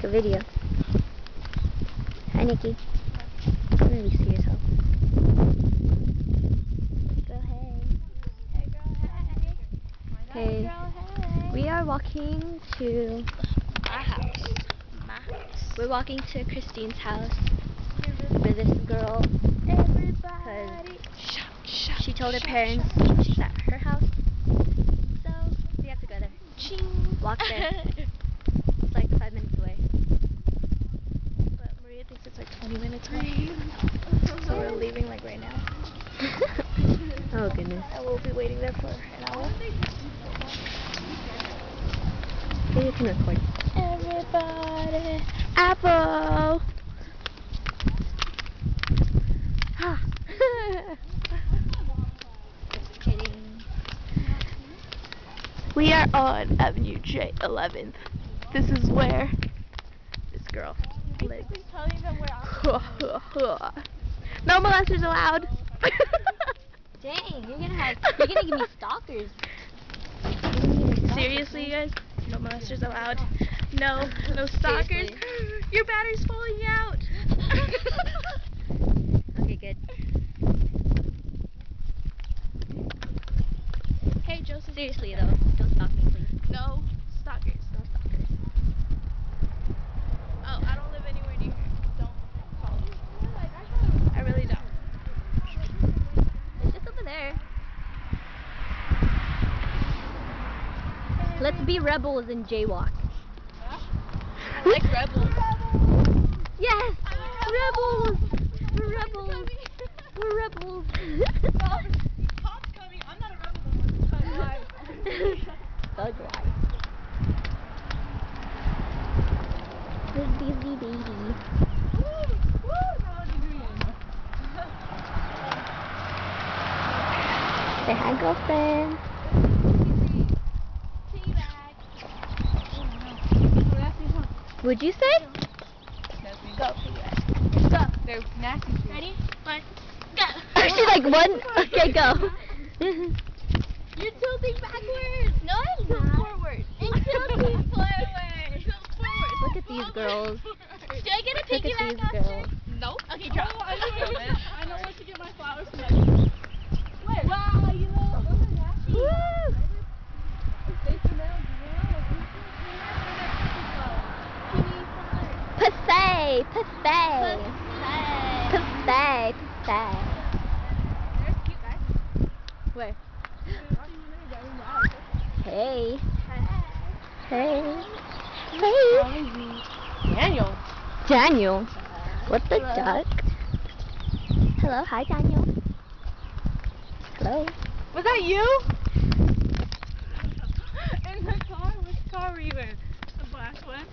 Good video. Hi, Nikki. Let me see yourself. Girl, hey. Hey, girl, hey. Hey. Girl, hey. We are walking to Our house. My house. We're walking to Christine's house for this girl. Everybody. She told her parents she's at her house. So we have to go there. Walk there. It's like 5 minutes away. But Maria thinks it's like 20 minutes away. So we're leaving like right now. Oh goodness. And we'll be waiting there for an hour. Maybe you can record. Everybody. Apple. Ha. Just kidding. We are on Avenue J 11th. This is where this girl lives. Telling them where No molesters allowed. Dang, you're gonna give me stalkers. Seriously, you guys? No molesters allowed. No stalkers. Seriously. Your battery's falling out. Okay, good. Hey, Joseph. Seriously though, don't stalk me, please. No stalkers. No stalkers. Oh, I don't live anywhere near here. Don't follow me. I really don't. It's just over there. Let's be rebels and jaywalk. I like rebels. Yes! Rebels! We're rebels! We're rebels! Pop's coming. I'm not a rebel. Thug life. Thug life. This busy baby. Say hi, girlfriend. Would you say? Go. Go. They're nasty. Ready? 1, go. She's like, one? Okay, go. You're tilting backwards. No, I'm not. Forward. I'm tilting forward. Tilt forward. Look at these girls. Do I get a Look at piggyback these option? girls. Nope. Okay, drop. I know where to get my flowers from. Where? Wow, you know. Woo! Passay! Passay! Passay! Passay! There's cute guys. Where? Hey. Hey. Hey. Daniel. Daniel. What the duck? Hello. Hi, Daniel. Hello. Was that you? In the car? Which car were you in? The black one.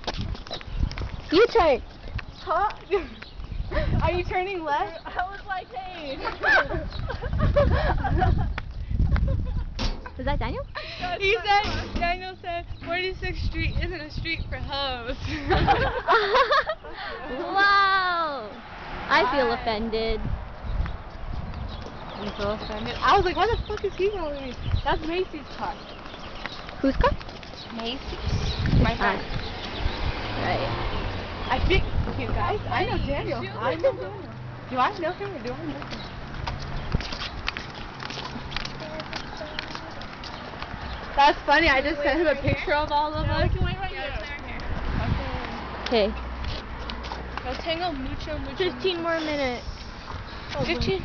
You turn. Huh? Are you turning left? I was like, hey. Was that Daniel? Daniel said, 46th Street isn't a street for hoes. Wow. I feel offended. You feel offended? I was like, why the fuck is he calling me? That's Macy's car. Whose car? Macy's. My friend. Right. I think, you guys, I know Daniel. I know Daniel. Do I know him or do I know him? That's funny, I just sent him a picture of all of us. We can wait right here. Okay. Yo tengo mucho. 15 more minutes. 15.